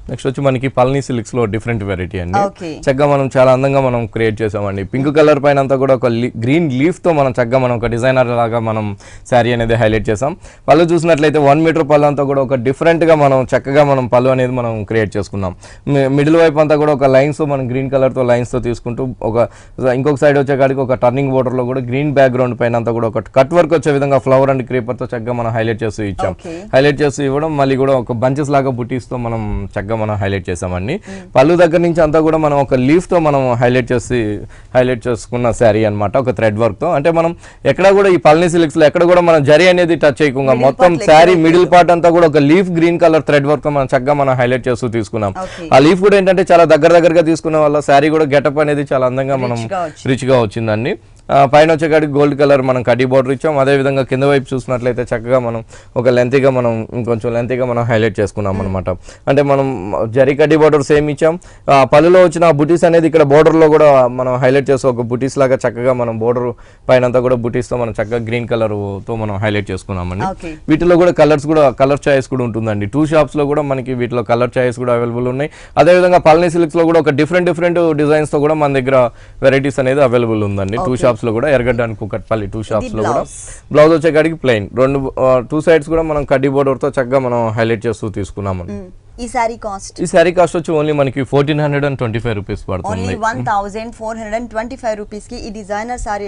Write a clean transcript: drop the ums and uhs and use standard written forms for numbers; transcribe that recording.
Next వచ్చి మనకి Palani silks లో డిఫరెంట్ వెరైటీ అండి. చక్కగా మనం చాలా అందంగా మనం క్రియేట్ చేసామండి. పింక్ కలర్ పైన అంతా కూడా ఒక గ్రీన్ లీఫ్ తో మనం చక్కగా మనం ఒక డిజైనర్ లాగా మనం శారీ అనేది హైలైట్ చేసాం. పళ్ళు చూసినట్లయితే 1 మీటర్ పళ్ళు అంతా కూడా ఒక డిఫరెంట్ గా మనం చక్కగా మనం పళ్ళు అనేది మనం క్రియేట్ చేసుకున్నాం. మిడిల్ వైపు అంతా కూడా ఒక లైన్స్ మనం గ్రీన్ కలర్ తో లైన్స్ తో తీసుకుంటూ ఇంకొక సైడ్ వచ్చేకాడికి ఒక టర్నింగ్ బోర్డర్ లో కూడా గ్రీన్ బ్యాక్గ్రౌండ్ పైన అంతా కూడా ఒక కట్ వర్క్ వచ్చే విధంగా ఫ్లవర్ అండ్ క్రీపర్ తో చక్కగా మనం హైలైట్ చేస్తూ ఇచ్చాం. హైలైట్ చేస్తూ ఇవ్వడం మళ్ళీ కూడా ఒక బంచెస్ లాగా బుటీస్ తో మనం చక్కగా మనం హైలైట్ చేసామండి. పళ్ళు దగ్గర నుంచి అంతా కూడా మనం ఒక లీఫ్ తో మనం హైలైట్ చేసుకున్న శారీ అన్నమాట, ఒక థ్రెడ్ వర్క్ తో. అంటే మనం ఎక్కడ కూడా ఈ పల్ని సిల్క్స్ లో ఎక్కడ కూడా మనం జరీ అనేది టచ్ చేయకుండా మొత్తం శారీ మిడిల్ పార్ట్ అంతా కూడా ఒక leaf green colour thread work తో మనం చక్కగా మనం హైలైట్ చేస్తూ తీసుకున్నాం. ఆ లీఫ్ కూడా ఏంటంటే చాలా దగ్గరగా తీసుకున్న వల్ల శారీ కూడా గెటప్ అనేది చాలా అందంగా మనం రిచ్ గా వచ్చిందండి. పైన వచ్చేకాడికి గోల్డ్ కలర్ మనం కడ్డీ బార్డర్ ఇచ్చాం. అదేవిధంగా కింద వైపు చూసినట్లయితే చక్కగా మనం ఒక లెంతీగా మనం ఇంకొంచెం లెంతీగా మనం హైలైట్ చేసుకున్నాం అనమాట. అంటే మనం జరీ కడ్డీ బార్డర్ సేమ్ ఇచ్చాం. పళ్ళులో వచ్చిన బుటీస్ అనేది ఇక్కడ బోర్డర్లో కూడా మనం హైలైట్ చేసి ఒక బుటీస్ లాగా చక్కగా మనం బోర్డర్ పైన అంతా కూడా బుటీస్తో మనం చక్కగా గ్రీన్ కలర్తో మనం హైలైట్ చేసుకున్నామండి. వీటిలో కూడా కలర్ చాయిస్ కూడా ఉంటుందండి. 2 షాప్స్లో కూడా మనకి వీటిలో కలర్ చాయిస్ కూడా అవైలబుల్ ఉన్నాయి. అదేవిధంగా పల్ని సిల్క్స్లో కూడా ఒక డిఫరెంట్ డిజైన్స్తో కూడా మన దగ్గర వెరైటీస్ అనేది అవైలబుల్ ఉందండి. 2 షాప్స్ లో కూడా ఎర్రగడ్డ అండ్ కుకట్పల్లి 2 షాప్స్ లో కూడా బ్లౌజ్ వచ్చేకాడికి ప్లెయిన్ 2 సైడ్స్ కూడా మనం కడ్డీ బోర్డర్ తో చక్కగా మనం హైలైట్ చేస్తూ తీసుకున్నాము. ఈ సారీ కాస్ట్ వచ్చి ఓన్లీ మనకి 1425 రూపీస్ పడుతుంది. 1425 రూపీస్ కి ఈ డిజైనర్ సారీ